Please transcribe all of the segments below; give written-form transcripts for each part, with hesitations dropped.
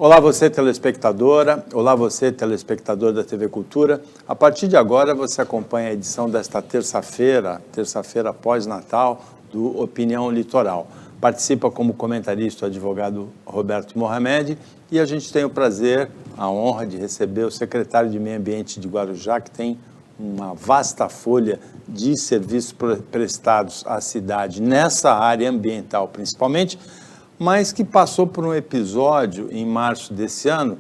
Olá você telespectadora, olá você telespectador da TV Cultura. A partir de agora você acompanha a edição desta terça-feira pós-Natal do Opinião Litoral. Participa como comentarista o advogado Roberto Mohamed e a gente tem o prazer, a honra de receber o secretário de Meio Ambiente de Guarujá, que tem uma vasta folha de serviços prestados à cidade nessa área ambiental principalmente, mas que passou por um episódio em março desse ano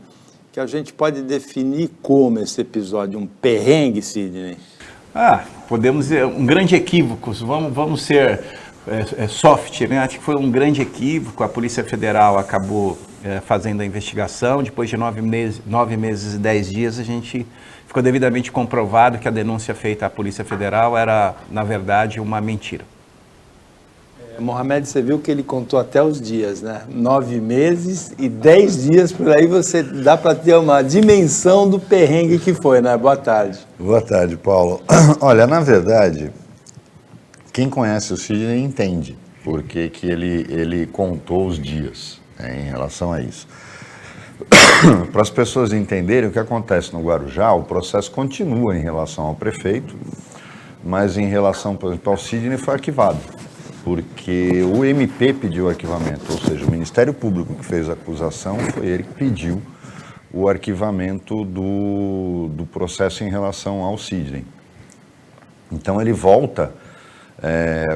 que a gente pode definir como esse episódio, um perrengue, Sidney. Podemos dizer, um grande equívoco, vamos ser soft, né? Acho que foi um grande equívoco, a Polícia Federal acabou fazendo a investigação, depois de 9 meses e 10 dias a gente ficou devidamente comprovado que a denúncia feita à Polícia Federal era, na verdade, uma mentira. Mohamed, você viu que ele contou até os dias, né? 9 meses e 10 dias, por aí você dá para ter uma dimensão do perrengue que foi, né? Boa tarde. Boa tarde, Paulo. Olha, na verdade, quem conhece o Sidney entende porque que ele contou os dias, né, em relação a isso. Para as pessoas entenderem o que acontece no Guarujá, o processo continua em relação ao prefeito, mas em relação, por exemplo, ao Sidney foi arquivado. Porque o MP pediu arquivamento, ou seja, o Ministério Público que fez a acusação, foi ele que pediu o arquivamento do processo em relação ao Sidney. Então ele volta,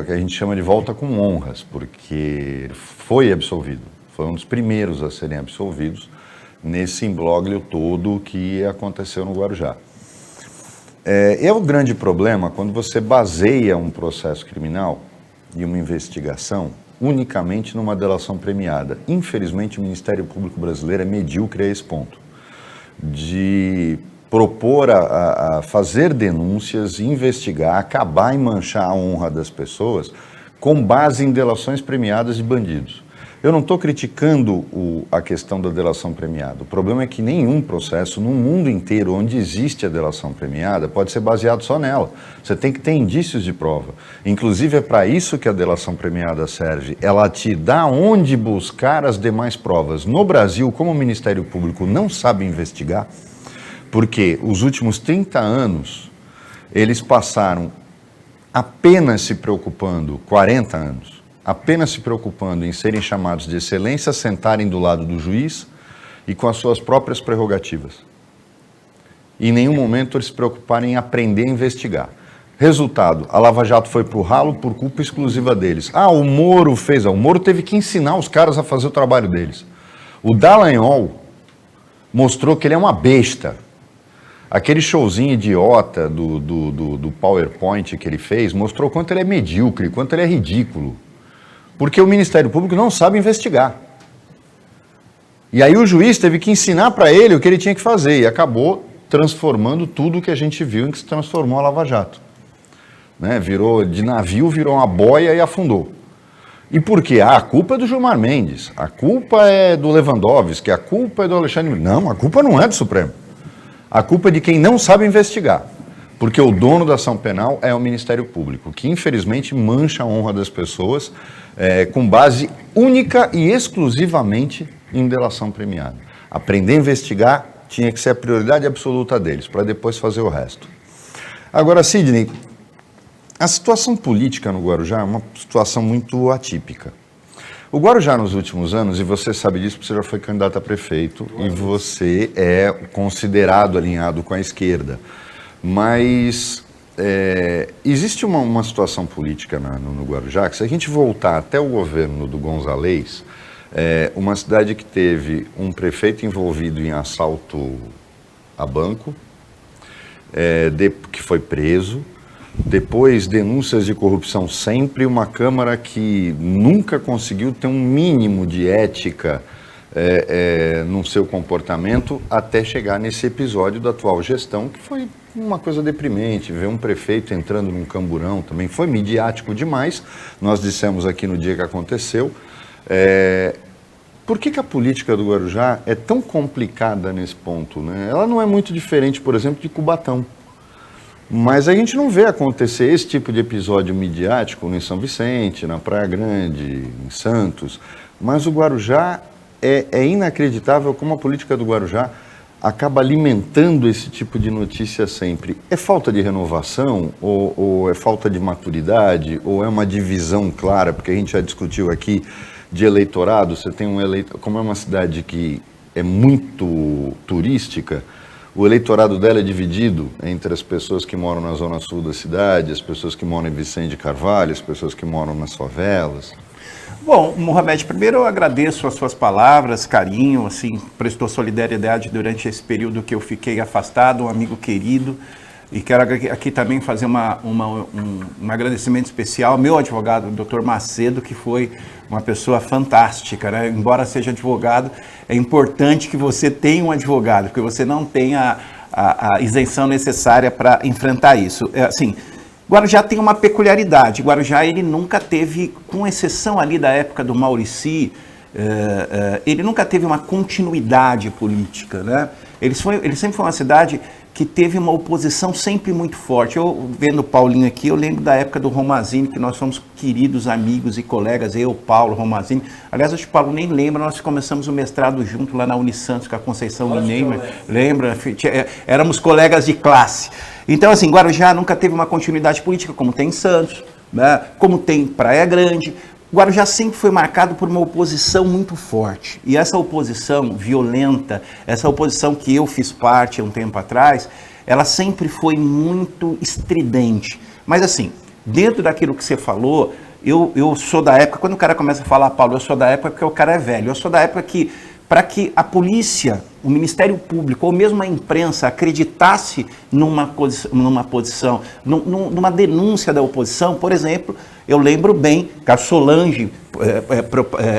o que a gente chama de volta com honras, porque foi absolvido, foi um dos primeiros a serem absolvidos nesse imbróglio todo que aconteceu no Guarujá. É o grande problema quando você baseia um processo criminal e uma investigação unicamente numa delação premiada. Infelizmente, o Ministério Público brasileiro é medíocre a esse ponto, de propor a fazer denúncias, investigar, acabar e manchar a honra das pessoas com base em delações premiadas de bandidos. Eu não estou criticando a questão da delação premiada. O problema é que nenhum processo no mundo inteiro onde existe a delação premiada pode ser baseado só nela. Você tem que ter indícios de prova. Inclusive é para isso que a delação premiada serve. Ela te dá onde buscar as demais provas. No Brasil, como o Ministério Público não sabe investigar, porque os últimos 30 anos eles passaram apenas se preocupando, 40 anos, apenas se preocupando em serem chamados de excelência, sentarem do lado do juiz e com as suas próprias prerrogativas. E em nenhum momento eles se preocuparem em aprender a investigar. Resultado, a Lava Jato foi para o ralo por culpa exclusiva deles. O Moro fez, o Moro teve que ensinar os caras a fazer o trabalho deles. O Dallagnol mostrou que ele é uma besta. Aquele showzinho idiota do PowerPoint que ele fez mostrou quanto ele é medíocre, quanto ele é ridículo. Porque o Ministério Público não sabe investigar. E aí o juiz teve que ensinar para ele o que ele tinha que fazer e acabou transformando tudo o que a gente viu em que se transformou a Lava Jato. Né? Virou de navio, virou uma boia e afundou. E por quê? A culpa é do Gilmar Mendes, a culpa é do Lewandowski, a culpa é do Alexandre... Não, a culpa não é do Supremo. A culpa é de quem não sabe investigar. Porque o dono da ação penal é o Ministério Público, que infelizmente mancha a honra das pessoas com base única e exclusivamente em delação premiada. Aprender a investigar tinha que ser a prioridade absoluta deles, para depois fazer o resto. Agora, Sidney, a situação política no Guarujá é uma situação muito atípica. O Guarujá nos últimos anos, e você sabe disso porque você já foi candidato a prefeito, e você é considerado alinhado com a esquerda. Mas existe uma situação política no Guarujá que, se a gente voltar até o governo do Gonzalez, uma cidade que teve um prefeito envolvido em assalto a banco, que foi preso, depois denúncias de corrupção sempre, uma Câmara que nunca conseguiu ter um mínimo de ética no seu comportamento, até chegar nesse episódio da atual gestão, que foi uma coisa deprimente, ver um prefeito entrando num camburão também, foi midiático demais, nós dissemos aqui no dia que aconteceu. Por que a política do Guarujá é tão complicada nesse ponto, né? Ela não é muito diferente, por exemplo, de Cubatão. Mas a gente não vê acontecer esse tipo de episódio midiático em São Vicente, na Praia Grande, em Santos. Mas o Guarujá é inacreditável como a política do Guarujá acaba alimentando esse tipo de notícia sempre. É falta de renovação, ou é falta de maturidade, ou é uma divisão clara, porque a gente já discutiu aqui de eleitorado. Você tem como é uma cidade que é muito turística, o eleitorado dela é dividido entre as pessoas que moram na zona sul da cidade, as pessoas que moram em Vicente de Carvalho, as pessoas que moram nas favelas. Bom, Mohamed, primeiro eu agradeço as suas palavras, carinho, assim, prestou solidariedade durante esse período que eu fiquei afastado, um amigo querido, e quero aqui também fazer um agradecimento especial ao meu advogado, o Dr. Macedo, que foi uma pessoa fantástica, né? Embora seja advogado, é importante que você tenha um advogado, porque você não tem a isenção necessária para enfrentar isso. Assim, Guarujá tem uma peculiaridade. Guarujá, ele nunca teve, com exceção ali da época do Maurici, ele nunca teve uma continuidade política, né? Ele sempre foi uma cidade que teve uma oposição sempre muito forte. Eu, vendo o Paulinho aqui, eu lembro da época do Romazini, que nós somos queridos amigos e colegas, eu, Paulo, Romazini. Aliás, acho que o Paulo nem lembra, nós começamos o mestrado junto lá na Unisantos, com a Conceição Mineiro. Lembra? Éramos colegas de classe. Então, assim, Guarujá nunca teve uma continuidade política, como tem em Santos, né? Como tem Praia Grande. Guarujá sempre foi marcado por uma oposição muito forte. E essa oposição violenta, essa oposição que eu fiz parte há um tempo atrás, ela sempre foi muito estridente. Mas assim, dentro daquilo que você falou, eu sou da época, quando o cara começa a falar, Paulo, eu sou da época porque o cara é velho. Eu sou da época que, para que a polícia, o Ministério Público ou mesmo a imprensa acreditasse numa posição, numa denúncia da oposição, por exemplo, eu lembro bem que a Solange,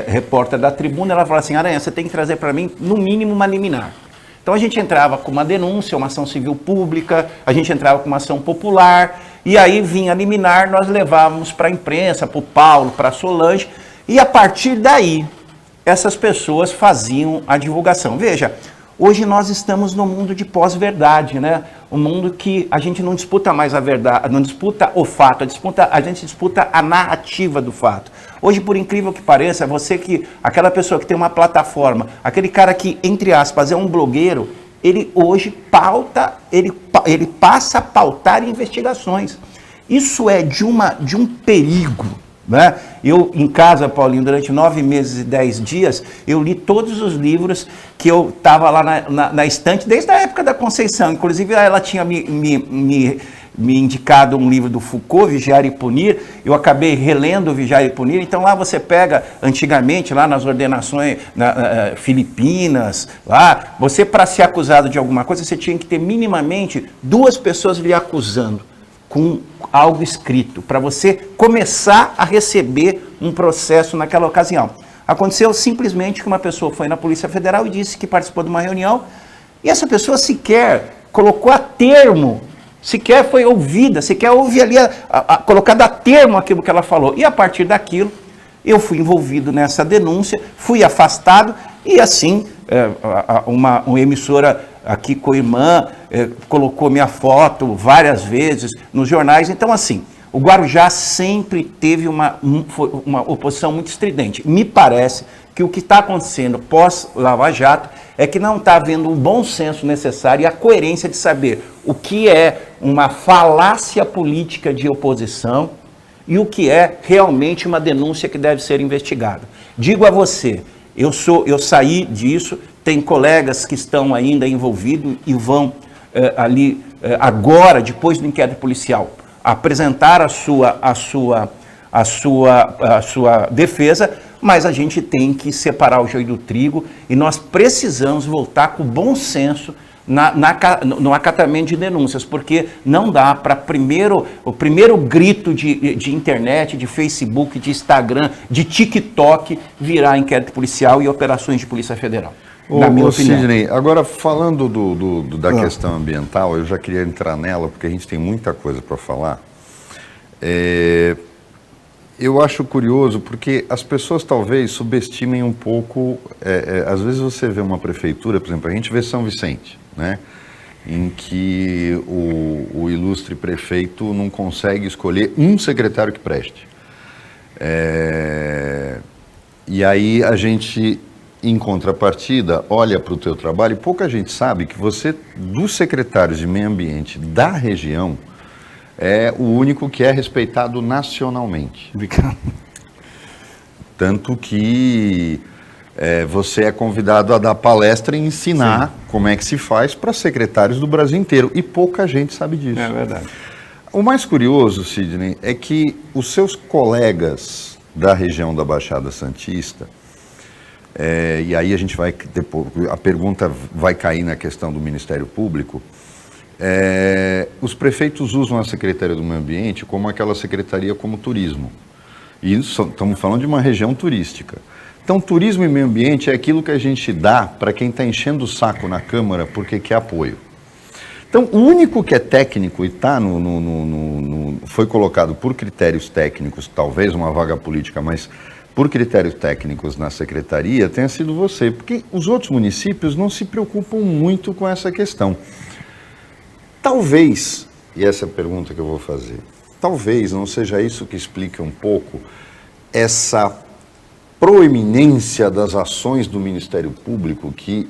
repórter da Tribuna, ela falou assim, Aranha, você tem que trazer para mim, no mínimo, uma liminar. Então a gente entrava com uma denúncia, uma ação civil pública, a gente entrava com uma ação popular, e aí vinha a liminar, nós levávamos para a imprensa, para o Paulo, para a Solange, e a partir daí, essas pessoas faziam a divulgação. Veja, hoje nós estamos no mundo de pós-verdade, né? Um mundo que a gente não disputa mais a verdade, não disputa o fato, a gente disputa a narrativa do fato. Hoje, por incrível que pareça, aquela pessoa que tem uma plataforma, aquele cara que, entre aspas, é um blogueiro, ele hoje pauta, ele passa a pautar investigações. Isso é de um perigo, né? Eu, em casa, Paulinho, durante 9 meses e 10 dias, eu li todos os livros que eu estava lá na estante, desde a época da Conceição. Inclusive, ela tinha me indicado um livro do Foucault, Vigiar e Punir. Eu acabei relendo Vigiar e Punir. Então, lá você pega, antigamente, lá nas ordenações filipinas, lá, você, para ser acusado de alguma coisa, você tinha que ter minimamente 2 pessoas lhe acusando, com algo escrito, para você começar a receber um processo naquela ocasião. Aconteceu simplesmente que uma pessoa foi na Polícia Federal e disse que participou de uma reunião, e essa pessoa sequer colocou a termo, sequer foi ouvida, sequer houve ali colocado a termo aquilo que ela falou. E a partir daquilo, eu fui envolvido nessa denúncia, fui afastado, e assim, uma emissora aqui com a irmã, colocou minha foto várias vezes nos jornais. Então, assim, o Guarujá sempre teve uma oposição muito estridente. Me parece que o que está acontecendo pós-Lava Jato é que não está havendo o bom senso necessário e a coerência de saber o que é uma falácia política de oposição e o que é realmente uma denúncia que deve ser investigada. Digo a você, eu saí disso, tem colegas que estão ainda envolvidos e vão agora, depois do inquérito policial, apresentar a sua defesa, mas a gente tem que separar o joio do trigo e nós precisamos voltar com bom senso no acatamento de denúncias, porque não dá para o primeiro grito de internet, de Facebook, de Instagram, de TikTok virar inquérito policial e operações de Polícia Federal. Na minha opinião. Sidney, agora falando da questão ambiental, eu já queria entrar nela, porque a gente tem muita coisa para falar. Eu acho curioso, porque as pessoas talvez subestimem um pouco, às vezes você vê uma prefeitura, por exemplo, a gente vê São Vicente, né, em que o ilustre prefeito não consegue escolher um secretário que preste. E aí a gente em contrapartida, olha para o teu trabalho e pouca gente sabe que você, dos secretários de meio ambiente da região, é o único que é respeitado nacionalmente. Obrigado. Tanto que você é convidado a dar palestra e ensinar como é que se faz para secretários do Brasil inteiro. E pouca gente sabe disso. É verdade. O mais curioso, Sidney, é que os seus colegas da região da Baixada Santista, e aí a gente vai, depois, a pergunta vai cair na questão do Ministério Público, os prefeitos usam a Secretaria do Meio Ambiente como aquela secretaria como turismo. E estamos falando de uma região turística. Então, turismo e meio ambiente é aquilo que a gente dá para quem está enchendo o saco na Câmara porque quer apoio. Então, o único que é técnico e foi colocado por critérios técnicos, talvez uma vaga política, mas por critérios técnicos na secretaria, tenha sido você, porque os outros municípios não se preocupam muito com essa questão. Talvez, e essa é a pergunta que eu vou fazer, talvez não seja isso que explique um pouco essa proeminência das ações do Ministério Público que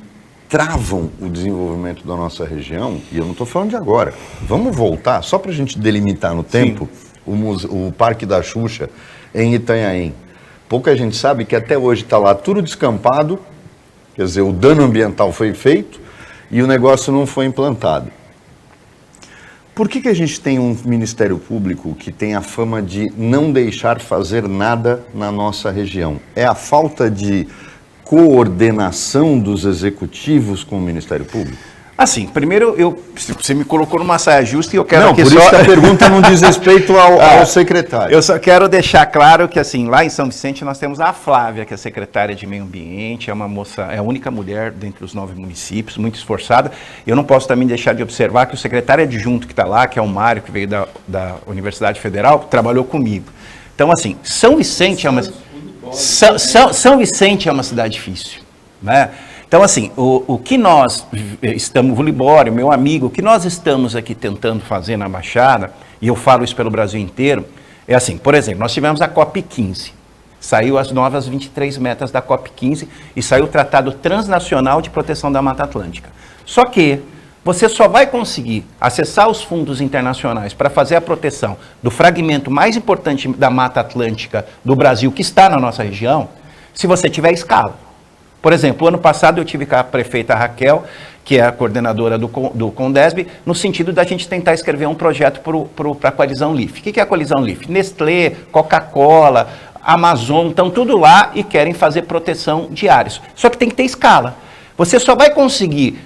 travam o desenvolvimento da nossa região, e eu não estou falando de agora. Vamos voltar, só para a gente delimitar no tempo, o Parque da Xuxa em Itanhaém. Pouca gente sabe que até hoje está lá tudo descampado, quer dizer, o dano ambiental foi feito e o negócio não foi implantado. Por que a gente tem um Ministério Público que tem a fama de não deixar fazer nada na nossa região? É a falta de coordenação dos executivos com o Ministério Público? Assim, primeiro, você me colocou numa saia justa e eu quero... Não, por isso que a pergunta não diz respeito ao secretário. Eu só quero deixar claro que, assim, lá em São Vicente nós temos a Flávia, que é secretária de Meio Ambiente, é uma moça, é a única mulher dentre os 9 municípios, muito esforçada. Eu não posso também deixar de observar que o secretário adjunto que está lá, que é o Mário, que veio da Universidade Federal, trabalhou comigo. Então, assim, São Vicente é uma... São Vicente é uma cidade difícil, né? Então, assim, o que nós estamos, o Libório, meu amigo, o que nós estamos aqui tentando fazer na Baixada, e eu falo isso pelo Brasil inteiro, é assim, por exemplo, nós tivemos a COP15, saiu as novas 23 metas da COP15 e saiu o Tratado Transnacional de Proteção da Mata Atlântica. Só que você só vai conseguir acessar os fundos internacionais para fazer a proteção do fragmento mais importante da Mata Atlântica do Brasil, que está na nossa região, se você tiver escala. Por exemplo, ano passado eu tive com a prefeita Raquel, que é a coordenadora do Condesb, no sentido da gente tentar escrever um projeto para a coalizão LIFE. O que é a coalizão LIFE? Nestlé, Coca-Cola, Amazon, estão tudo lá e querem fazer proteção de áreas. Só que tem que ter escala. Você só vai conseguir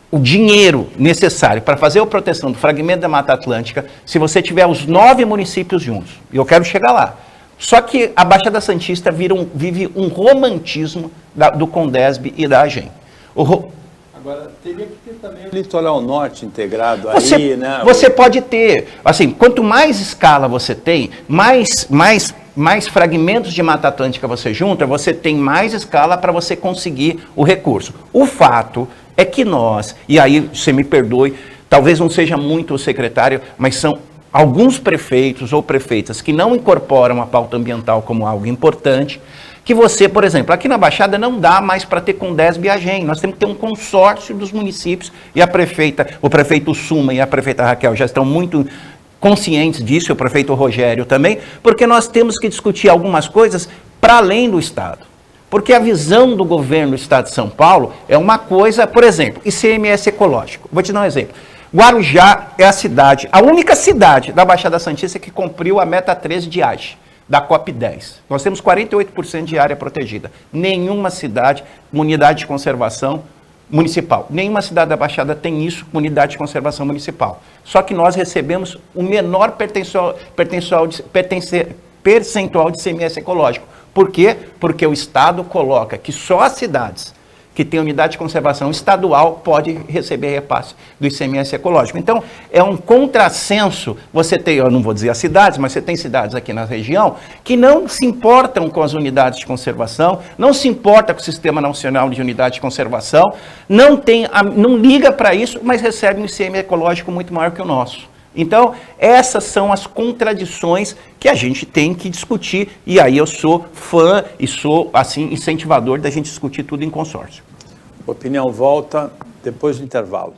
o dinheiro necessário para fazer a proteção do fragmento da Mata Atlântica se você tiver os 9 municípios juntos. E eu quero chegar lá. Só que a Baixada Santista vive um romantismo do Condesb e da AGEM. Agora, teria que ter também o litoral norte integrado aí, né? Você pode ter, assim, quanto mais escala você tem, mais fragmentos de Mata Atlântica você junta, você tem mais escala para você conseguir o recurso. O fato é que nós, e aí você me perdoe, talvez não seja muito o secretário, mas são alguns prefeitos ou prefeitas que não incorporam a pauta ambiental como algo importante, que você, por exemplo, aqui na Baixada não dá mais para ter Condesb e AGEM, nós temos que ter um consórcio dos municípios, e o prefeito Suma e a prefeita Raquel já estão muito conscientes disso, o prefeito Rogério também, porque nós temos que discutir algumas coisas para além do Estado. Porque a visão do governo do Estado de São Paulo é uma coisa, por exemplo, ICMS ecológico. Vou te dar um exemplo. Guarujá é a única cidade da Baixada Santista que cumpriu a meta 13 de AGE, da COP10. Nós temos 48% de área protegida. Nenhuma cidade, unidade de conservação municipal. Nenhuma cidade da Baixada tem isso, unidade de conservação municipal. Só que nós recebemos o menor percentual de ICMS ecológico. Por quê? Porque o Estado coloca que só as cidades que tem unidade de conservação estadual pode receber repasse do ICMS ecológico. Então, é um contrassenso, você tem, eu não vou dizer as cidades, mas você tem cidades aqui na região que não se importam com as unidades de conservação, não se importa com o Sistema Nacional de Unidade de Conservação, não liga para isso, mas recebe um ICMS ecológico muito maior que o nosso. Então, essas são as contradições que a gente tem que discutir, e aí eu sou fã e sou, assim, incentivador da gente discutir tudo em consórcio. Opinião volta depois do intervalo.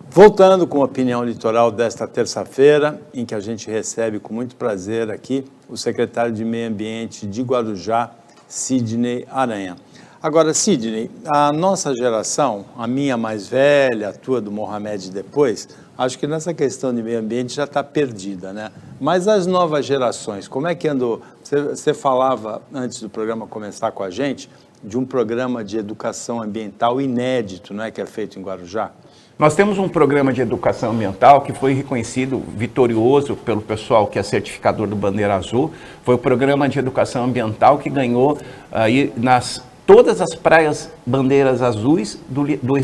Voltando com a opinião litoral desta terça-feira, em que a gente recebe com muito prazer aqui o secretário de Meio Ambiente de Guarujá, Sidney Aranha. Agora, Sidney, a nossa geração, a minha mais velha, a tua do Mohamed depois, acho que nessa questão de meio ambiente já está perdida, né? Mas as novas gerações, como é que andou? Você falava, antes do programa começar com a gente, de um programa de educação ambiental inédito, não é, que é feito em Guarujá? Nós temos um programa de educação ambiental que foi reconhecido, vitorioso pelo pessoal que é certificador do Bandeira Azul. Foi o programa de educação ambiental que ganhou aí todas as praias bandeiras azuis do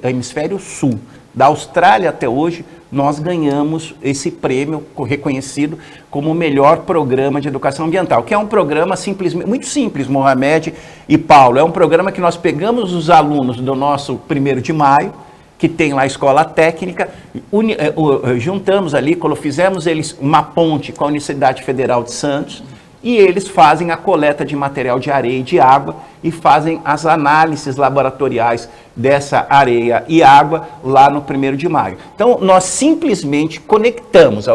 hemisfério sul. Da Austrália até hoje, nós ganhamos esse prêmio reconhecido como o melhor programa de educação ambiental, que é um programa muito simples, Mohamed e Paulo. É um programa que nós pegamos os alunos do nosso 1º de maio, que tem lá a escola técnica, juntamos ali, fizemos eles uma ponte com a Universidade Federal de Santos, e eles fazem a coleta de material de areia e de água e fazem as análises laboratoriais dessa areia e água lá no 1º de maio. Então, nós simplesmente conectamos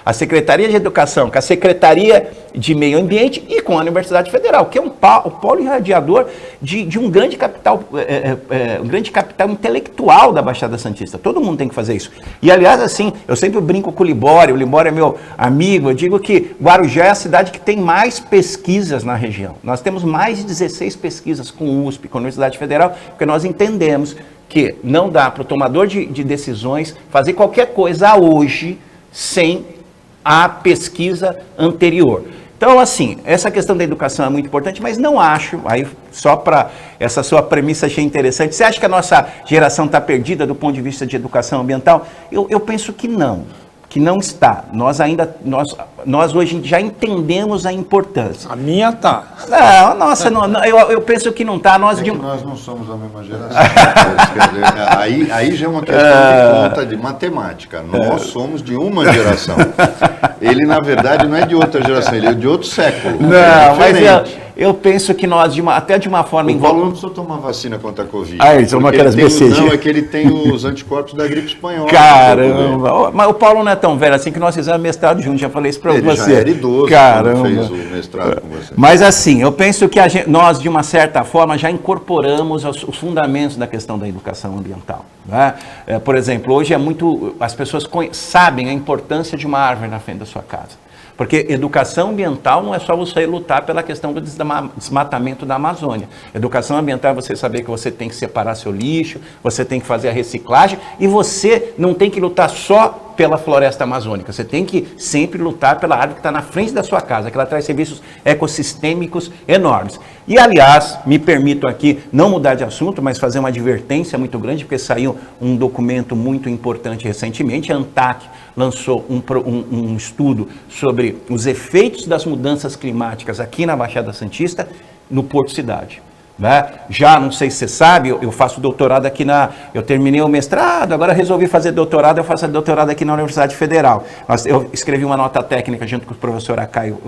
a Secretaria de Educação com a Secretaria de Meio Ambiente e com a Universidade Federal, que é o polo irradiador de um grande capital, um grande capital intelectual da Baixada Santista. Todo mundo tem que fazer isso. E, aliás, assim, eu sempre brinco com o Libório é meu amigo, eu digo que Guarujá é a cidade que tem mais pesquisas na região. Nós temos mais de 16 pesquisas com o USP, com a Universidade Federal, porque nós entendemos que não dá para o tomador de decisões fazer qualquer coisa hoje sem a pesquisa anterior. Então, assim, essa questão da educação é muito importante, mas não acho, aí só para essa sua premissa achei interessante, você acha que a nossa geração está perdida do ponto de vista de educação ambiental? Eu penso que não está. Nós hoje já entendemos a importância. A minha tá. Não, nossa, eu penso que não está. Nós não somos da mesma geração. aí já é uma questão de conta de matemática. Nós somos de uma geração. Ele, na verdade, não é de outra geração, ele é de outro século. Não, mas eu penso que nós, até de uma forma... O Paulo não precisou tomar vacina contra a Covid. Ele tomou aquelas BCG. Não, é que ele tem os anticorpos da gripe espanhola. Caramba! Mas o Paulo não é tão velho assim que nós fizemos mestrado juntos, já falei isso para você. Ele já era idoso. Caramba! Fez o mestrado com você. Mas assim, eu penso que nós, de uma certa forma, já incorporamos os fundamentos da questão da educação ambiental. Né? Por exemplo, hoje as pessoas sabem a importância de uma árvore na frente da sua casa. Porque educação ambiental não é só você lutar pela questão do desmatamento da Amazônia. Educação ambiental é você saber que você tem que separar seu lixo, você tem que fazer a reciclagem e você não tem que lutar só pela floresta amazônica. Você tem que sempre lutar pela árvore que está na frente da sua casa, que ela traz serviços ecossistêmicos enormes. E, aliás, me permito aqui não mudar de assunto, mas fazer uma advertência muito grande, porque saiu um documento muito importante recentemente. A ANTAC lançou um estudo sobre os efeitos das mudanças climáticas aqui na Baixada Santista, no Porto Cidade. Né? Já, não sei se você sabe, eu faço doutorado aqui eu terminei o mestrado, agora resolvi fazer doutorado, eu faço doutorado aqui na Universidade Federal. Eu escrevi uma nota técnica junto com o professor Caio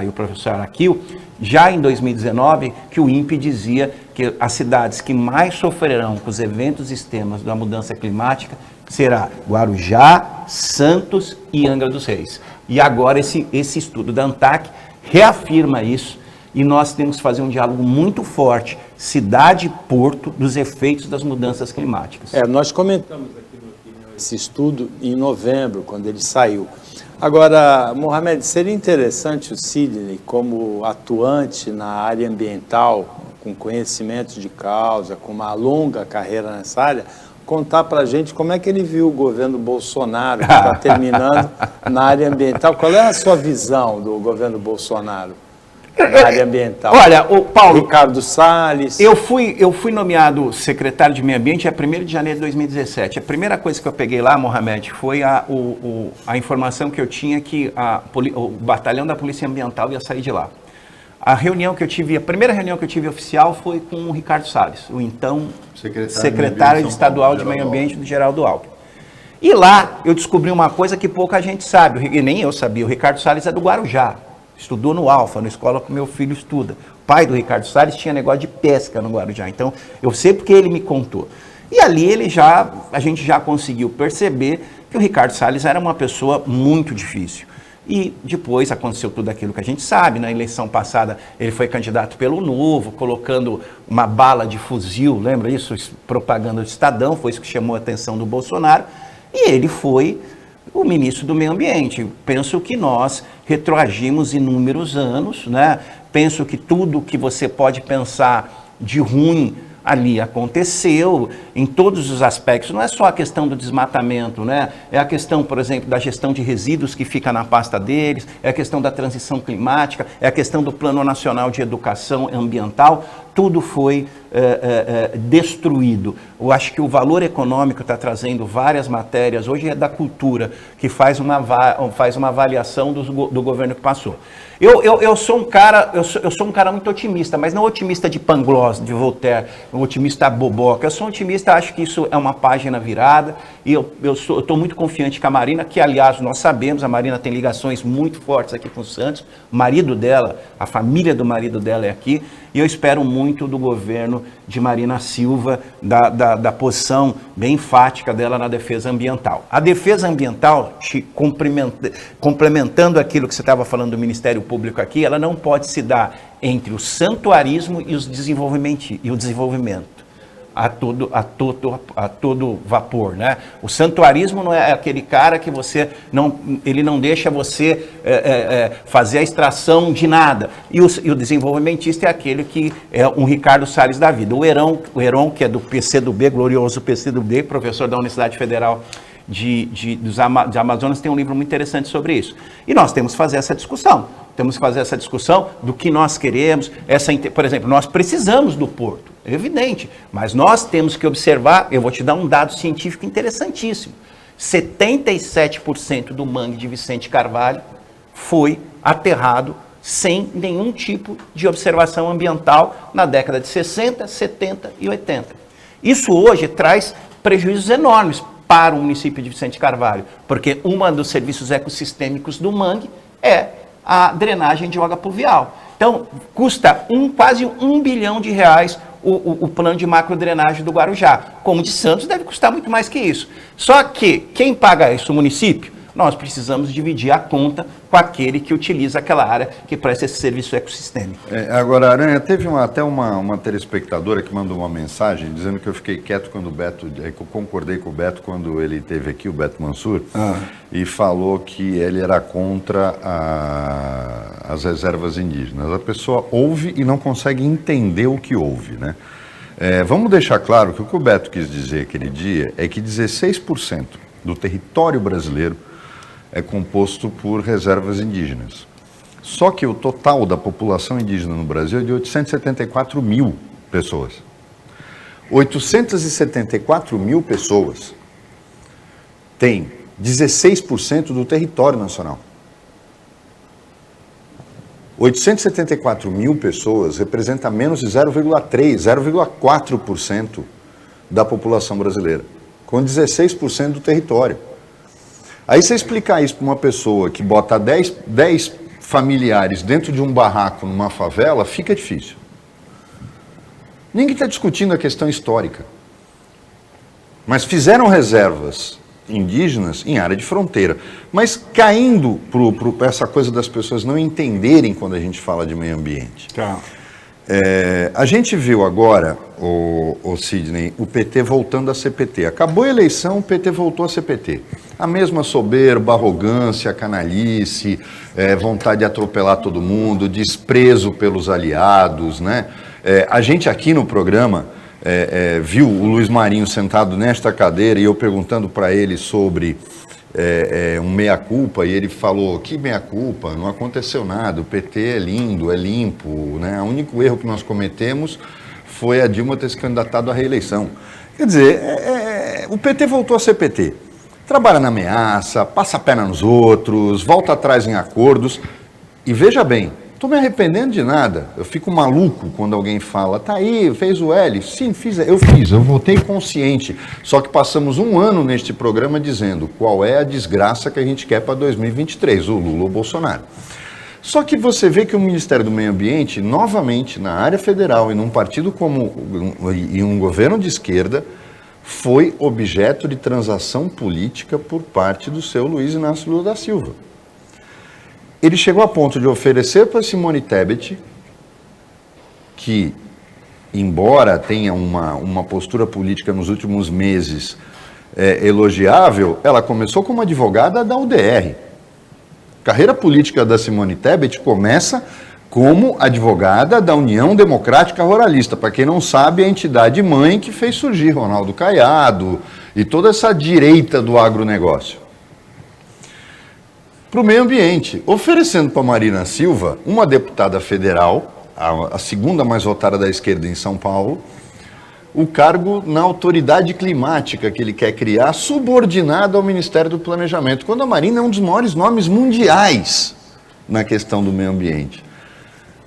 e o professor Araquil, já em 2019, que o INPE dizia que as cidades que mais sofrerão com os eventos extremos da mudança climática será Guarujá, Santos e Angra dos Reis. E agora esse estudo da ANTAC reafirma isso. E nós temos que fazer um diálogo muito forte, cidade e porto, dos efeitos das mudanças climáticas. Nós comentamos aqui no Opinião esse estudo em novembro, quando ele saiu. Agora, Mohamed, seria interessante o Sidney, como atuante na área ambiental, com conhecimento de causa, com uma longa carreira nessa área, contar para a gente como é que ele viu o governo Bolsonaro, que está terminando na área ambiental. Qual é a sua visão do governo Bolsonaro? na área ambiental? Olha, o Paulo... Ricardo Salles... Eu fui nomeado secretário de Meio Ambiente a 1º de janeiro de 2017. A primeira coisa que eu peguei lá, Mohamed, foi a informação que eu tinha que o batalhão da Polícia Ambiental ia sair de lá. A primeira reunião que eu tive oficial foi com o Ricardo Salles, o então secretário estadual de Meio Ambiente do Geraldo Alckmin. E lá eu descobri uma coisa que pouca gente sabe, e nem eu sabia. O Ricardo Salles é do Guarujá, estudou no Alfa, na escola que meu filho estuda. O pai do Ricardo Salles tinha negócio de pesca no Guarujá, então eu sei porque ele me contou. E ali a gente já conseguiu perceber que o Ricardo Salles era uma pessoa muito difícil. E depois aconteceu tudo aquilo que a gente sabe. Na eleição passada ele foi candidato pelo Novo, colocando uma bala de fuzil, lembra isso? Propaganda do Estadão, foi isso que chamou a atenção do Bolsonaro. E ele foi o ministro do Meio Ambiente. Penso que nós retroagimos inúmeros anos, né? Penso que tudo que você pode pensar de ruim ali aconteceu em todos os aspectos. Não é só a questão do desmatamento, né? É a questão, por exemplo, da gestão de resíduos que fica na pasta deles, é a questão da transição climática, é a questão do Plano Nacional de Educação Ambiental. Tudo foi destruído. Eu acho que o valor econômico está trazendo várias matérias. Hoje é da cultura, que faz uma avaliação do governo que passou. Eu sou um cara muito otimista, mas não otimista de Pangloss, de Voltaire, um otimista boboca. Eu sou um otimista, acho que isso é uma página virada, e eu estou muito confiante que a Marina, que aliás nós sabemos, a Marina tem ligações muito fortes aqui com o Santos, o marido dela, a família do marido dela é aqui, e eu espero muito do governo de Marina Silva, da posição bem enfática dela na defesa ambiental. A defesa ambiental, complementando aquilo que você estava falando do Ministério Público aqui, ela não pode se dar entre o santuarismo e o desenvolvimento. A todo vapor, né? O santuarismo não é aquele cara que ele não deixa você fazer a extração de nada. E o desenvolvimentista é aquele que é um Ricardo Salles da vida. O Heron, que é do PCdoB, glorioso PCdoB, professor da Universidade Federal de Amazonas, tem um livro muito interessante sobre isso. E nós temos que fazer essa discussão. Temos que fazer essa discussão do que nós queremos. Por exemplo, nós precisamos do porto, é evidente, mas nós temos que observar, eu vou te dar um dado científico interessantíssimo. 77% do mangue de Vicente Carvalho foi aterrado sem nenhum tipo de observação ambiental na década de 60, 70 e 80. Isso hoje traz prejuízos enormes para o município de Vicente Carvalho, porque um dos serviços ecossistêmicos do mangue é a drenagem de água pluvial. Então, custa quase R$1 bilhão o plano de macrodrenagem do Guarujá. Como de Santos, deve custar muito mais que isso. Só que quem paga isso? O município? Nós precisamos dividir a conta com aquele que utiliza aquela área que presta esse serviço ecossistêmico. Agora, Aranha, teve até uma telespectadora que mandou uma mensagem dizendo que eu fiquei quieto quando o Beto, que eu concordei com o Beto quando ele esteve aqui, o Beto Mansur, e falou que ele era contra as reservas indígenas. A pessoa ouve e não consegue entender o que ouve, né? Vamos deixar claro que o que o Beto quis dizer aquele dia é que 16% do território brasileiro é composto por reservas indígenas. Só que o total da população indígena no Brasil é de 874 mil pessoas. 874 mil pessoas têm 16% do território nacional. 874 mil pessoas representa menos de 0,3%, 0,4% da população brasileira, com 16% do território. Aí você explicar isso para uma pessoa que bota 10 familiares dentro de um barraco numa favela, fica difícil. Ninguém está discutindo a questão histórica. Mas fizeram reservas indígenas em área de fronteira. Mas caindo para essa coisa das pessoas não entenderem quando a gente fala de meio ambiente. Tá. A gente viu agora, o Sidney, o PT voltando a ser PT. Acabou a eleição, o PT voltou a ser PT. A mesma soberba, arrogância, canalice, vontade de atropelar todo mundo, desprezo pelos aliados, né? A gente aqui no programa viu o Luiz Marinho sentado nesta cadeira e eu perguntando para ele sobre um meia-culpa, e ele falou, que meia-culpa, não aconteceu nada, o PT é lindo, é limpo, né? O único erro que nós cometemos foi a Dilma ter se candidatado à reeleição. Quer dizer, o PT voltou a ser PT. Trabalha na ameaça, passa a perna nos outros, volta atrás em acordos. E veja bem, estou me arrependendo de nada. Eu fico maluco quando alguém fala, tá aí, fez o L. Sim, eu votei consciente. Só que passamos um ano neste programa dizendo qual é a desgraça que a gente quer para 2023, o Lula ou o Bolsonaro. Só que você vê que o Ministério do Meio Ambiente, novamente, na área federal e num partido e um governo de esquerda, foi objeto de transação política por parte do seu Luiz Inácio Lula da Silva. Ele chegou a ponto de oferecer para Simone Tebet, que, embora tenha uma postura política nos últimos meses elogiável, ela começou como advogada da UDR. A carreira política da Simone Tebet começa como advogada da União Democrática Ruralista, para quem não sabe, a entidade mãe que fez surgir Ronaldo Caiado e toda essa direita do agronegócio. Para o meio ambiente, oferecendo para Marina Silva, uma deputada federal, a segunda mais votada da esquerda em São Paulo, o cargo na autoridade climática que ele quer criar, subordinado ao Ministério do Planejamento, quando a Marina é um dos maiores nomes mundiais na questão do meio ambiente.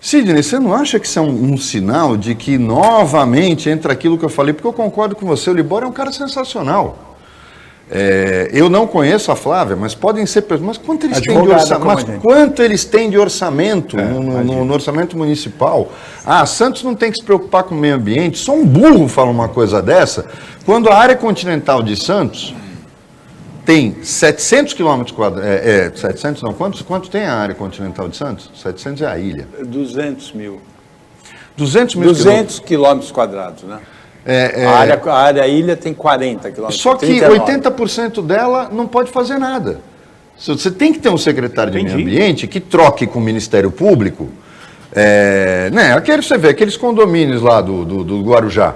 Sidney, você não acha que isso é um sinal de que novamente entra aquilo que eu falei? Porque eu concordo com você, o Libório é um cara sensacional. Eu não conheço a Flávia, mas podem ser pessoas. Mas quanto eles têm de orçamento? Mas quanto eles têm de orçamento no orçamento municipal? Santos não tem que se preocupar com o meio ambiente. Só um burro fala uma coisa dessa, quando a área continental de Santos tem 700 quilômetros quadrados. 700 não, quanto tem a área continental de Santos? 700 é a ilha. 200 mil. 200 quilômetros quadrados, né? A área ilha tem 40 quilômetros. Só que 80% dela não pode fazer nada. Você tem que ter um secretário de meio ambiente que troque com o Ministério Público. Você vê aqueles condomínios lá do Guarujá.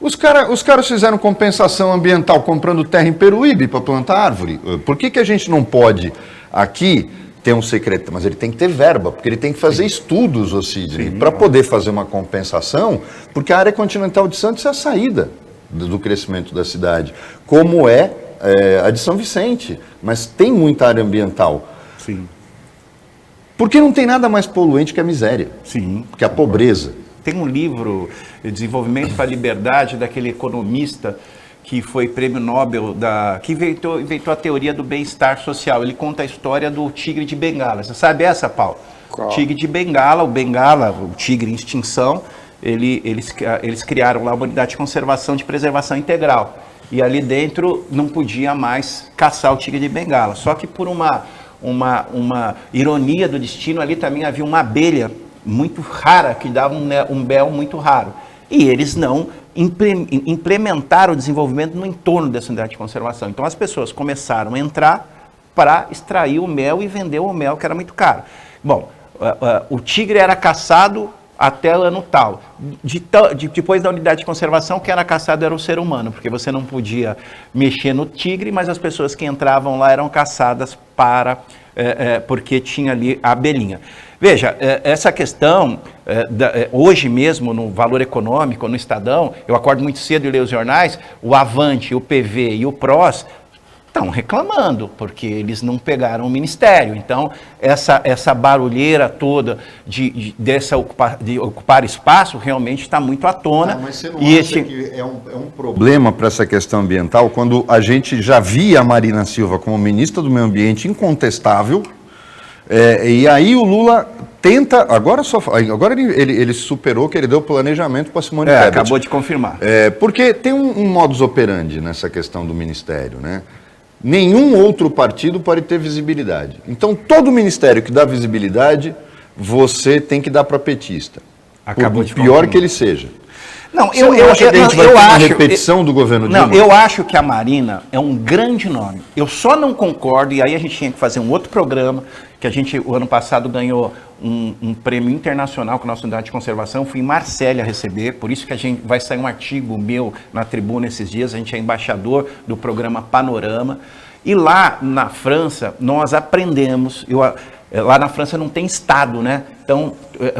Os caras fizeram compensação ambiental comprando terra em Peruíbe para plantar árvore. Por que a gente não pode aqui ter um secretário? Mas ele tem que ter verba, porque ele tem que fazer estudos, Sidney, para poder fazer uma compensação, porque a área continental de Santos é a saída do crescimento da cidade, como a de São Vicente, mas tem muita área ambiental. Sim. Porque não tem nada mais poluente que a miséria, que a pobreza. Tem um livro, Desenvolvimento para a Liberdade, daquele economista que foi prêmio Nobel, que inventou a teoria do bem-estar social. Ele conta a história do tigre de Bengala. Você sabe essa, Paulo? Qual? Tigre de Bengala, o tigre em extinção, eles criaram lá uma unidade de conservação de preservação integral. E ali dentro não podia mais caçar o tigre de Bengala. Só que por uma ironia do destino, ali também havia uma abelha muito rara, que dava um mel muito raro. E eles não implementaram o desenvolvimento no entorno dessa unidade de conservação. Então as pessoas começaram a entrar para extrair o mel e vender o mel, que era muito caro. Bom, o tigre era caçado até o ano tal. Depois da unidade de conservação, quem era caçado era o ser humano, porque você não podia mexer no tigre, mas as pessoas que entravam lá eram caçadas porque tinha ali a abelhinha. Veja, essa questão, hoje mesmo, no Valor Econômico, no Estadão, eu acordo muito cedo e leio os jornais, o Avante, o PV e o PROS estão reclamando, porque eles não pegaram o ministério. Então, essa barulheira toda de ocupar espaço realmente está muito à tona. Mas você não acha que é um problema para essa questão ambiental, quando a gente já via a Marina Silva como ministra do Meio Ambiente incontestável, e aí o Lula tenta, agora ele superou que ele deu planejamento para Simone Tebet. Acabou de confirmar. Porque tem um modus operandi nessa questão do ministério, né? Nenhum outro partido pode ter visibilidade. Então, todo ministério que dá visibilidade, você tem que dar para petista. Por pior que ele seja. Não, eu acho que a gente vai ter uma repetição do governo Dilma? Não, eu acho que a Marina é um grande nome. Eu só não concordo, e aí a gente tinha que fazer um outro programa, que o ano passado ganhou um prêmio internacional com a nossa unidade de conservação. Fui em Marsella receber, por isso que vai sair um artigo meu na Tribuna esses dias. A gente é embaixador do programa Panorama. E lá na França, nós aprendemos, lá na França não tem Estado, né? Então,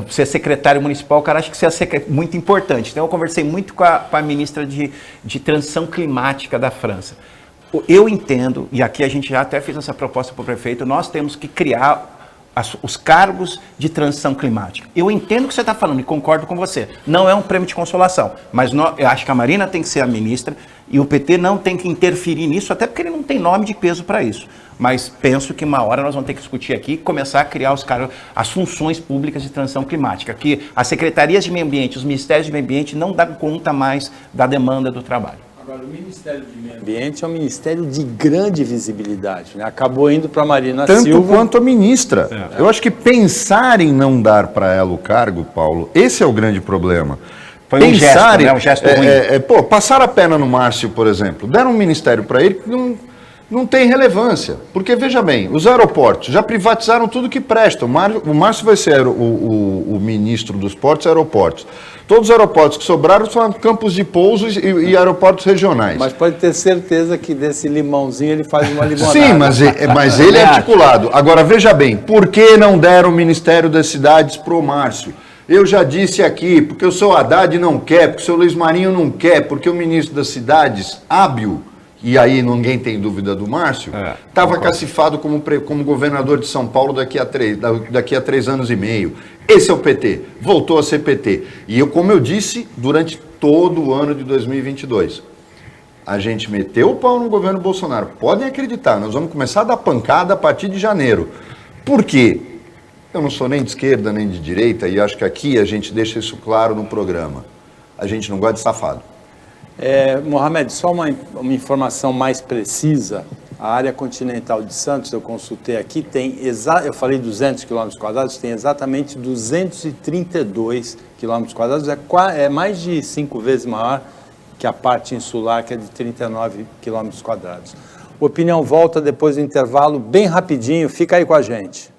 ser secretário municipal, o cara acha que isso é muito importante. Então, eu conversei muito com a ministra de Transição Climática da França. Eu entendo, e aqui a gente já até fez essa proposta para o prefeito, nós temos que criar os cargos de transição climática. Eu entendo o que você está falando e concordo com você. Não é um prêmio de consolação, mas eu acho que a Marina tem que ser a ministra e o PT não tem que interferir nisso, até porque ele não tem nome de peso para isso. Mas penso que uma hora nós vamos ter que discutir aqui e começar a criar as funções públicas de transição climática, que as secretarias de meio ambiente, os ministérios de meio ambiente não dão conta mais da demanda do trabalho. Agora, o Ministério de Meio Ambiente é um ministério de grande visibilidade, né? Acabou indo para a Marina Silva. Tanto quanto a ministra. Eu acho que pensar em não dar para ela o cargo, Paulo, esse é o grande problema. Foi um gesto, né? Um gesto ruim. Passar a perna no Márcio, por exemplo, deram um ministério para ele que não tem relevância. Porque, veja bem, os aeroportos já privatizaram tudo que presta. O Márcio vai ser o ministro dos portos e aeroportos. Todos os aeroportos que sobraram são campos de pouso e aeroportos regionais. Mas pode ter certeza que desse limãozinho ele faz uma limonada. Sim, mas ele é articulado. Agora, veja bem, por que não deram o Ministério das Cidades para o Márcio? Eu já disse aqui, porque o seu Haddad não quer, porque o seu Luiz Marinho não quer, porque o ministro das Cidades, hábil, e aí ninguém tem dúvida do Márcio, estava cacifado como governador de São Paulo daqui a 3 anos e meio. Esse é o PT, voltou a ser PT. E como eu disse, durante todo o ano de 2022, a gente meteu o pau no governo Bolsonaro. Podem acreditar, nós vamos começar a dar pancada a partir de janeiro. Por quê? Eu não sou nem de esquerda nem de direita e acho que aqui a gente deixa isso claro no programa. A gente não gosta de safado. Mohamed, só uma informação mais precisa. A área continental de Santos, eu consultei aqui, eu falei 200 km², tem exatamente 232 km², é mais de 5 vezes maior que a parte insular, que é de 39 km². O Opinião volta depois do intervalo, bem rapidinho, fica aí com a gente.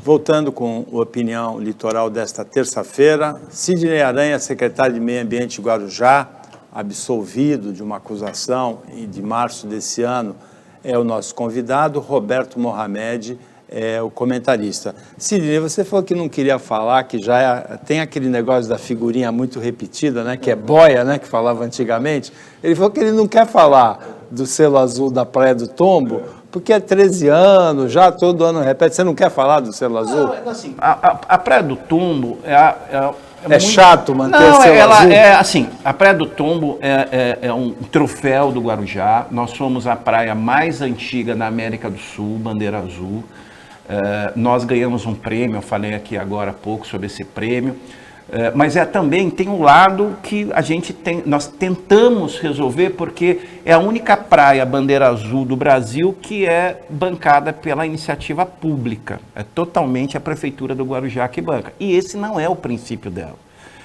Voltando com o Opinião Litoral desta terça-feira, Sidney Aranha, secretário de Meio Ambiente de Guarujá, absolvido de uma acusação de março desse ano, é o nosso convidado. Roberto Mohamed é o comentarista. Sidney, você falou que não queria falar, que já tem aquele negócio da figurinha muito repetida, né, que é boia, né, que falava antigamente. Ele falou que ele não quer falar do selo azul da Praia do Tombo, porque é 13 anos, já todo ano repete. Você não quer falar do selo azul? Não, assim, a Praia do Tombo é muito chato manter o selo azul? Assim, a Praia do Tombo é um troféu do Guarujá. Nós somos a praia mais antiga da América do Sul, bandeira azul. Nós ganhamos um prêmio, eu falei aqui agora há pouco sobre esse prêmio. Mas também tem um lado que nós tentamos resolver, porque é a única praia bandeira azul do Brasil que é bancada pela iniciativa pública. É totalmente a Prefeitura do Guarujá que banca. E esse não é o princípio dela.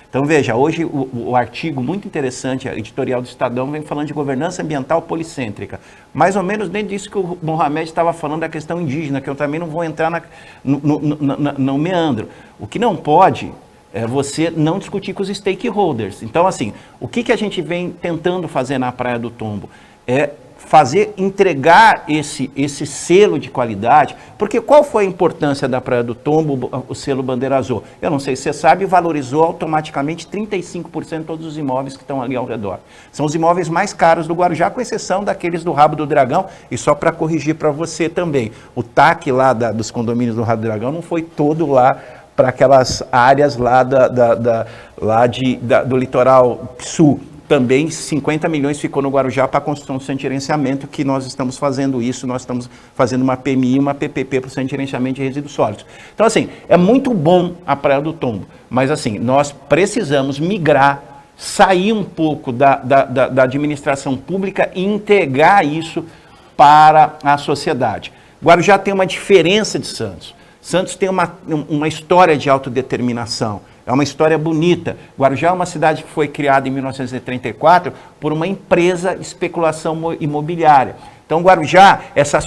Então veja, hoje o artigo muito interessante, a editorial do Estadão, vem falando de governança ambiental policêntrica. Mais ou menos dentro disso que o Mohamed estava falando da questão indígena, que eu também não vou entrar no meandro. O que não pode é você não discutir com os stakeholders. Então, assim, o que a gente vem tentando fazer na Praia do Tombo é entregar esse selo de qualidade, porque qual foi a importância da Praia do Tombo, o selo Bandeira Azul? Eu não sei se você sabe, valorizou automaticamente 35% de todos os imóveis que estão ali ao redor. São os imóveis mais caros do Guarujá, com exceção daqueles do Rabo do Dragão, e só para corrigir para você também, o TAC lá dos condomínios do Rabo do Dragão não foi todo lá para aquelas áreas lá do litoral sul. Também 50 milhões ficou no Guarujá para a construção do centro de gerenciamento, que nós estamos fazendo isso, nós estamos fazendo uma PMI, uma PPP para o centro de gerenciamento de resíduos sólidos. Então, assim, é muito bom a Praia do Tombo, mas, assim, nós precisamos migrar, sair um pouco da administração pública e integrar isso para a sociedade. Guarujá tem uma diferença de Santos. Santos tem uma história de autodeterminação, é uma história bonita. Guarujá é uma cidade que foi criada em 1934 por uma empresa de especulação imobiliária. Então, Guarujá, essa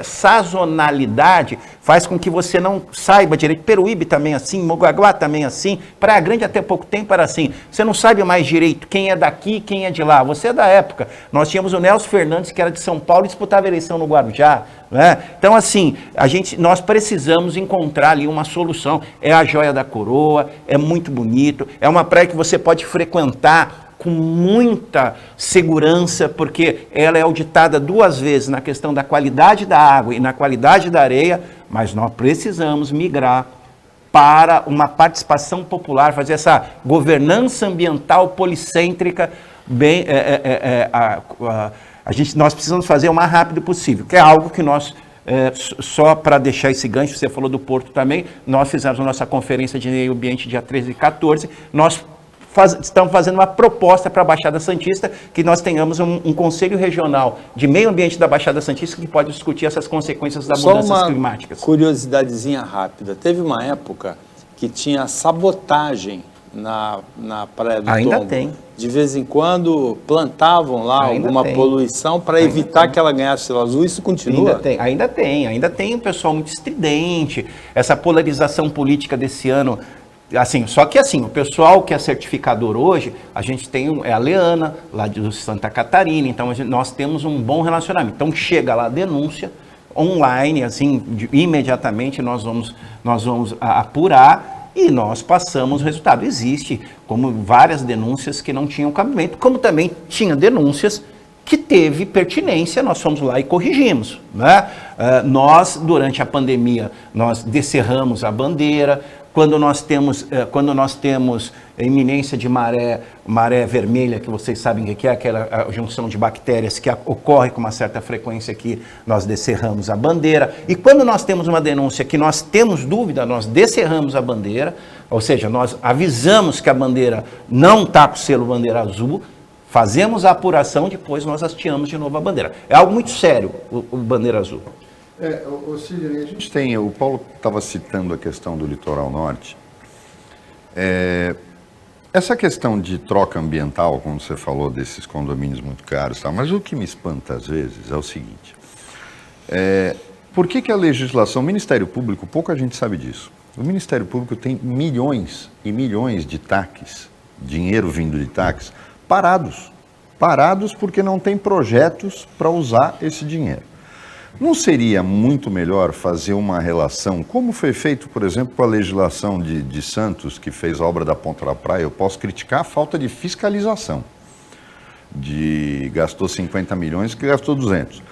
sazonalidade faz com que você não saiba direito. Peruíbe também assim, Mongaguá também assim, Praia Grande até pouco tempo era assim. Você não sabe mais direito quem é daqui, quem é de lá. Você é da época. Nós tínhamos o Nelson Fernandes, que era de São Paulo, e disputava a eleição no Guarujá. Né? Então, assim, nós precisamos encontrar ali uma solução. É a joia da coroa, é muito bonito, é uma praia que você pode frequentar com muita segurança, porque ela é auditada 2 vezes na questão da qualidade da água e na qualidade da areia, mas nós precisamos migrar para uma participação popular, fazer essa governança ambiental policêntrica, nós precisamos fazer o mais rápido possível, que é algo que nós, só para deixar esse gancho, você falou do Porto também, nós fizemos a nossa conferência de meio ambiente dia 13 e 14, nós estamos fazendo uma proposta para a Baixada Santista, que nós tenhamos um Conselho Regional de Meio Ambiente da Baixada Santista que pode discutir essas consequências das mudanças climáticas. Curiosidadezinha rápida. Teve uma época que tinha sabotagem na Praia do Tombo. Ainda tem. De vez em quando plantavam lá alguma poluição para evitar que ela ganhasse selo azul. Isso continua? Ainda tem um pessoal muito estridente. Essa polarização política desse ano. Assim, só que assim, o pessoal que é certificador hoje, a gente tem a Leana, lá de Santa Catarina, então nós temos um bom relacionamento. Então chega lá a denúncia online, assim, imediatamente nós vamos apurar e nós passamos o resultado. Existe como várias denúncias que não tinham cabimento, como também tinha denúncias que teve pertinência, nós fomos lá e corrigimos. Né? Nós, durante a pandemia, nós descerramos a bandeira. Quando nós temos iminência de maré vermelha, que vocês sabem o que é, aquela junção de bactérias que ocorre com uma certa frequência aqui, nós descerramos a bandeira. E quando nós temos uma denúncia que nós temos dúvida, nós descerramos a bandeira, ou seja, nós avisamos que a bandeira não está com o selo bandeira azul, fazemos a apuração, depois nós hasteamos de novo a bandeira. É algo muito sério, o bandeira azul. Sidney, a gente tem, o Paulo estava citando a questão do litoral norte. Essa questão de troca ambiental, como você falou, desses condomínios muito caros, tal, mas o que me espanta às vezes é o seguinte, por que a legislação, o Ministério Público, pouca gente sabe disso, o Ministério Público tem milhões e milhões de taques, dinheiro vindo de taques, parados porque não tem projetos para usar esse dinheiro. Não seria muito melhor fazer uma relação, como foi feito, por exemplo, com a legislação de Santos, que fez a obra da Ponta da Praia? Eu posso criticar a falta de fiscalização. Gastou 50 milhões, que gastou 200.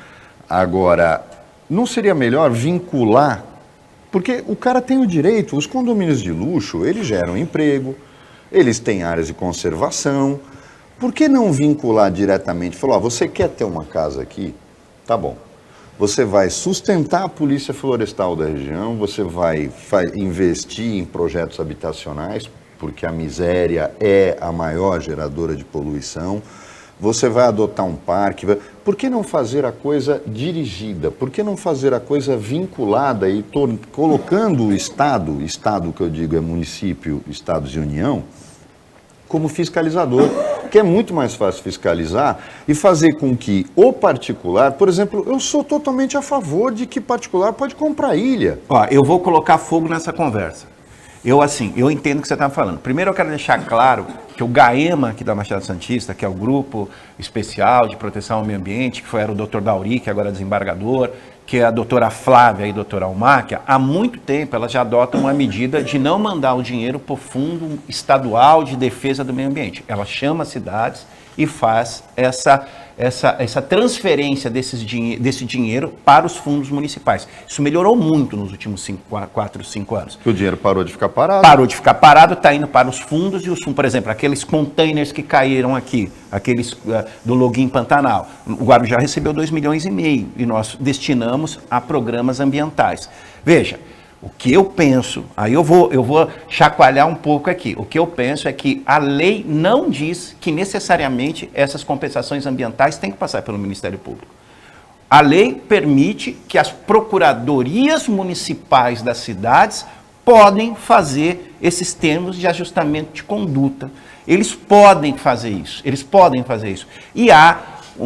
Agora, não seria melhor vincular? Porque o cara tem o direito, os condomínios de luxo, eles geram emprego, eles têm áreas de conservação. Por que não vincular diretamente? Falar, você quer ter uma casa aqui? Tá bom. Você vai sustentar a polícia florestal da região, você vai investir em projetos habitacionais, porque a miséria é a maior geradora de poluição, você vai adotar um parque. Por que não fazer a coisa dirigida? Por que não fazer a coisa vinculada e colocando o Estado que eu digo é município, Estados e União, como fiscalizador, que é muito mais fácil fiscalizar e fazer com que o particular, por exemplo, eu sou totalmente a favor de que particular pode comprar ilha. Eu vou colocar fogo nessa conversa. Eu entendo o que você está falando. Primeiro eu quero deixar claro que o GAEMA aqui da Baixada Santista, que é o Grupo Especial de Proteção ao Meio Ambiente, que era o Dr. Dauri, que agora é desembargador, que é a doutora Flávia e a doutora Almáquia, há muito tempo elas já adotam uma medida de não mandar o dinheiro para o Fundo Estadual de Defesa do Meio Ambiente. Ela chama as cidades e faz essa transferência desse dinheiro para os fundos municipais. Isso melhorou muito nos últimos 4, 5 anos. O dinheiro parou de ficar parado. Parou de ficar parado, está indo para os fundos e os fundos, por exemplo, aqueles containers que caíram aqui, aqueles do Login Pantanal. O Guarujá recebeu 2,5 milhões e nós destinamos a programas ambientais. Veja, o que eu penso, aí eu vou chacoalhar um pouco aqui, o que eu penso é que a lei não diz que necessariamente essas compensações ambientais têm que passar pelo Ministério Público. A lei permite que as procuradorias municipais das cidades podem fazer esses termos de ajustamento de conduta. Eles podem fazer isso. E há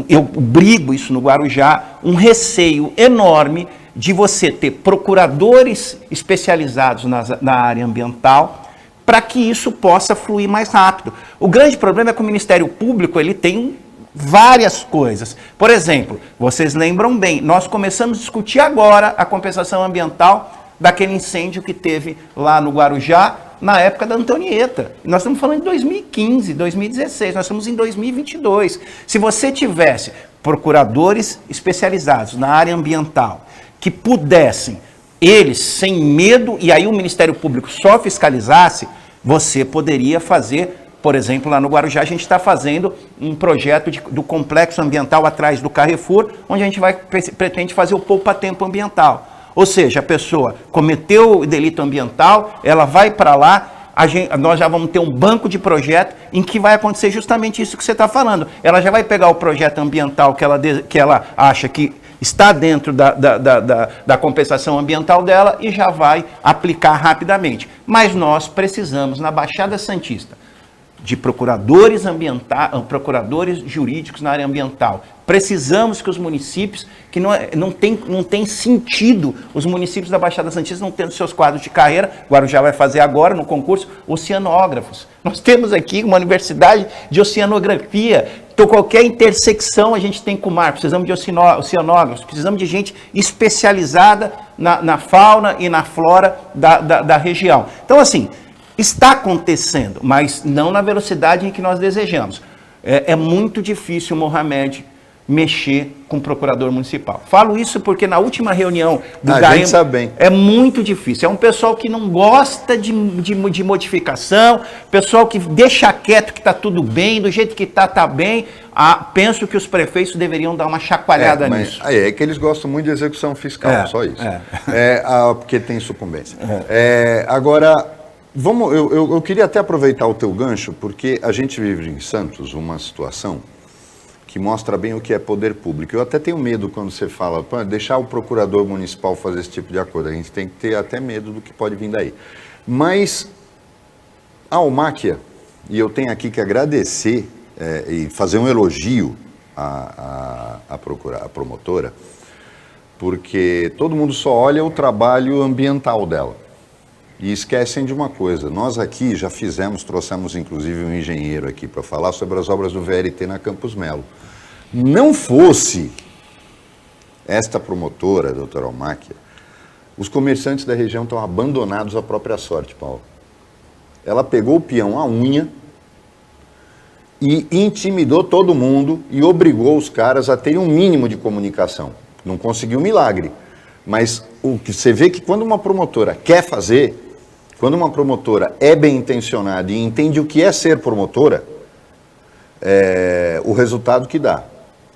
eu brigo isso no Guarujá, um receio enorme de você ter procuradores especializados na área ambiental, para que isso possa fluir mais rápido. O grande problema é que o Ministério Público ele tem várias coisas. Por exemplo, vocês lembram bem, nós começamos a discutir agora a compensação ambiental daquele incêndio que teve lá no Guarujá, na época da Antonieta. Nós estamos falando de 2015, 2016, nós estamos em 2022. Se você tivesse procuradores especializados na área ambiental, que pudessem, eles, sem medo, e aí o Ministério Público só fiscalizasse, você poderia fazer, por exemplo, lá no Guarujá, a gente está fazendo um projeto do complexo ambiental atrás do Carrefour, onde a gente pretende fazer o poupa-tempo ambiental. Ou seja, a pessoa cometeu o delito ambiental, ela vai para lá, nós já vamos ter um banco de projeto em que vai acontecer justamente isso que você está falando. Ela já vai pegar o projeto ambiental que ela acha que está dentro da compensação ambiental dela e já vai aplicar rapidamente. Mas nós precisamos, na Baixada Santista, de procuradores procuradores jurídicos na área ambiental. Precisamos que os municípios, que não tem sentido, os municípios da Baixada Santista não tendo seus quadros de carreira, Guarujá vai fazer agora no concurso, oceanógrafos. Nós temos aqui uma universidade de oceanografia, então qualquer intersecção a gente tem com o mar, precisamos de oceanógrafos, precisamos de gente especializada na fauna e na flora da região. Então assim, está acontecendo, mas não na velocidade em que nós desejamos. É muito difícil, Mohamed, mexer com o procurador municipal. Falo isso porque na última reunião do GAEM é muito difícil. É um pessoal que não gosta de modificação, pessoal que deixa quieto que está tudo bem, do jeito que está bem. Penso que os prefeitos deveriam dar uma chacoalhada nisso. É que eles gostam muito de execução fiscal, só isso. Porque tem sucumbência. Agora... eu queria até aproveitar o teu gancho, porque a gente vive em Santos uma situação que mostra bem o que é poder público. Eu até tenho medo quando você fala, deixar o procurador municipal fazer esse tipo de acordo. A gente tem que ter até medo do que pode vir daí. Mas a Almáquia, e eu tenho aqui que agradecer e fazer um elogio à promotora, porque todo mundo só olha o trabalho ambiental dela. E esquecem de uma coisa, nós aqui já trouxemos inclusive um engenheiro aqui para falar sobre as obras do VLT na Campos Melo. Não fosse esta promotora, a doutora Almáquia, os comerciantes da região estão abandonados à própria sorte, Paulo. Ela pegou o peão à unha e intimidou todo mundo e obrigou os caras a terem um mínimo de comunicação. Não conseguiu milagre, mas o que você vê que quando uma promotora quer fazer, quando uma promotora é bem intencionada e entende o que é ser promotora, o resultado que dá.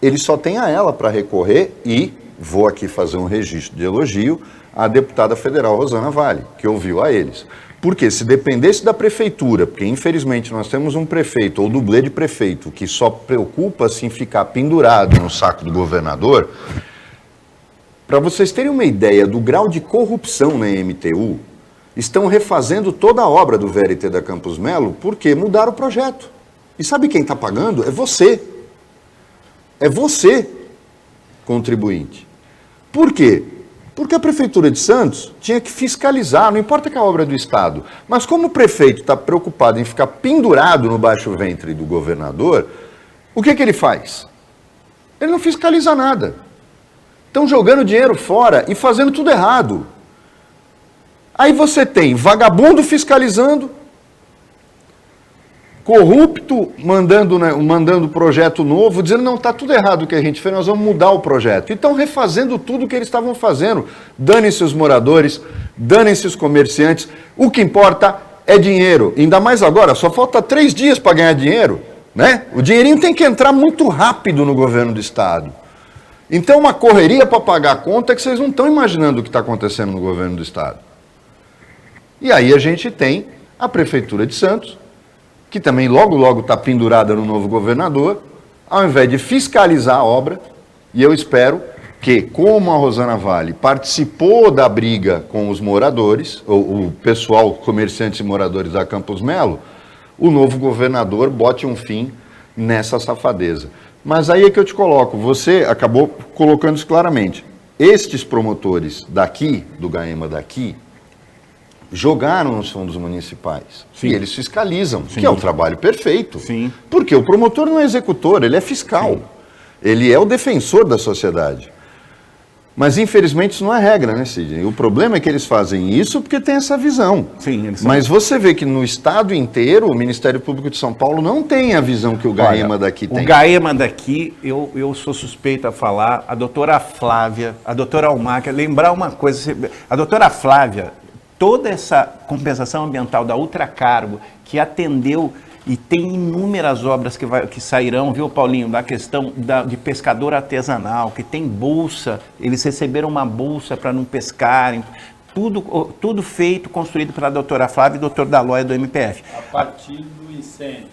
Ele só tem a ela para recorrer e, vou aqui fazer um registro de elogio, à deputada federal Rosana Vale, que ouviu a eles. Porque se dependesse da prefeitura, porque infelizmente nós temos um prefeito ou dublê de prefeito que só preocupa-se em ficar pendurado no saco do governador, para vocês terem uma ideia do grau de corrupção na MTU, estão refazendo toda a obra do VLT da Campos Melo porque mudaram o projeto. E sabe quem está pagando? É você. É você, contribuinte. Por quê? Porque a Prefeitura de Santos tinha que fiscalizar, não importa que a obra é do Estado, mas como o prefeito está preocupado em ficar pendurado no baixo ventre do governador, o que ele faz? Ele não fiscaliza nada. Estão jogando dinheiro fora e fazendo tudo errado. Aí você tem vagabundo fiscalizando, corrupto mandando projeto novo, dizendo, não, está tudo errado o que a gente fez, nós vamos mudar o projeto. E estão refazendo tudo o que eles estavam fazendo. Dane-se os moradores, dane-se os comerciantes, o que importa é dinheiro. Ainda mais agora, só falta 3 dias para ganhar dinheiro, né? O dinheirinho tem que entrar muito rápido no governo do Estado. Então, uma correria para pagar a conta que vocês não estão imaginando o que está acontecendo no governo do Estado. E aí a gente tem a Prefeitura de Santos, que também logo está pendurada no novo governador, ao invés de fiscalizar a obra, e eu espero que, como a Rosana Vale participou da briga com os moradores, o pessoal, comerciantes e moradores da Campos Melo, o novo governador bote um fim nessa safadeza. Mas aí é que eu te coloco, você acabou colocando isso claramente. Estes promotores daqui, do GAEMA daqui, jogaram nos fundos municipais. Sim. E eles fiscalizam, Sim. que é o trabalho perfeito. Sim. Porque o promotor não é executor, ele é fiscal. Sim. Ele é o defensor da sociedade. Mas, infelizmente, isso não é regra, né, Sidney? O problema é que eles fazem isso porque tem essa visão. Sim, eles são... Mas você vê que no estado inteiro, o Ministério Público de São Paulo não tem a visão que o GAEMA daqui tem. O GAEMA daqui, eu sou suspeito a falar, a doutora Flávia, a doutora Almaca, lembrar uma coisa, a doutora Flávia, toda essa compensação ambiental da Ultracargo, que atendeu e tem inúmeras obras que sairão, viu, Paulinho, da questão de pescador artesanal, que tem bolsa, eles receberam uma bolsa para não pescarem, tudo feito, construído pela doutora Flávia e doutor Dalóia do MPF. A partir do incêndio.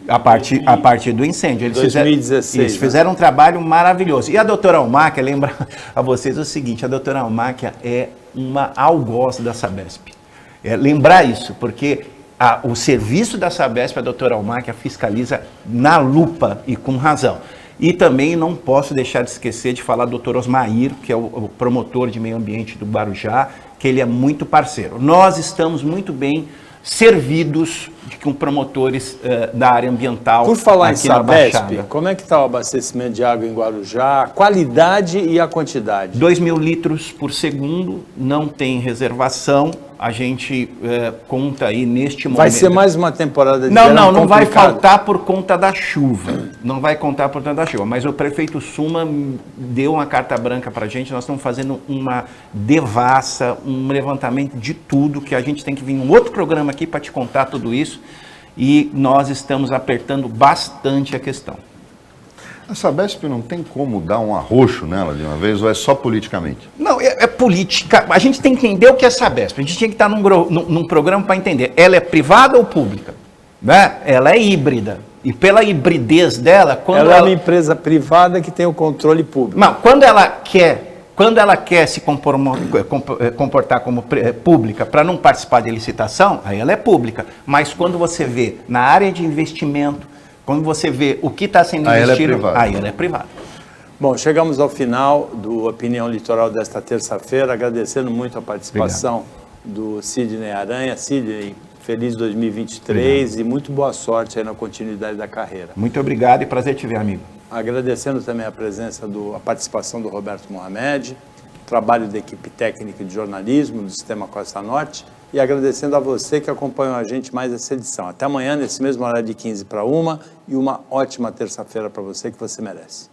A partir do incêndio. Eles 2016. Eles fizeram um trabalho maravilhoso. E a doutora Almáquia, lembra a vocês o seguinte, a doutora Almáquia é uma algoz da Sabesp. Lembrar isso, porque o serviço da Sabesp, a doutora Almáquia, fiscaliza na lupa e com razão. E também não posso deixar de esquecer de falar do doutor Osmair, que é o promotor de meio ambiente do Guarujá, que ele é muito parceiro. Nós estamos muito bem servidos com promotores da área ambiental. Por falar aqui em Sabesp, como é que está o abastecimento de água em Guarujá? A qualidade e a quantidade? 2.000 litros por segundo, não tem reservação. A gente conta aí neste momento... Vai ser mais uma temporada de verão não vai complicada. faltar por conta da chuva. Não vai contar por conta da chuva. Mas o prefeito Suma deu uma carta branca para a gente. Nós estamos fazendo uma devassa, um levantamento de tudo, que a gente tem que vir um outro programa aqui para te contar tudo isso. E nós estamos apertando bastante a questão. A Sabesp não tem como dar um arroxo nela de uma vez, ou é só politicamente? Não, é política. A gente tem que entender o que é Sabesp. A gente tinha que estar num programa para entender. Ela é privada ou pública? Né? Ela é híbrida. E pela hibridez dela... Ela é uma empresa privada que tem o controle público. Não, quando ela quer se comportar como pública para não participar de licitação, aí ela é pública. Mas quando você vê na área de investimento, quando você vê o que está sendo investido, aí ela é privada. Bom, chegamos ao final do Opinião Litoral desta terça-feira, agradecendo muito a participação do Sidney Aranha. Sidney, feliz 2023 e muito boa sorte aí na continuidade da carreira. Muito obrigado e prazer te ver, amigo. Agradecendo também a participação do Roberto Mohamed, trabalho da equipe técnica de jornalismo do Sistema Costa Norte, e agradecendo a você que acompanhou a gente mais essa edição. Até amanhã, nesse mesmo horário de 15 para 1, e uma ótima terça-feira para você que você merece.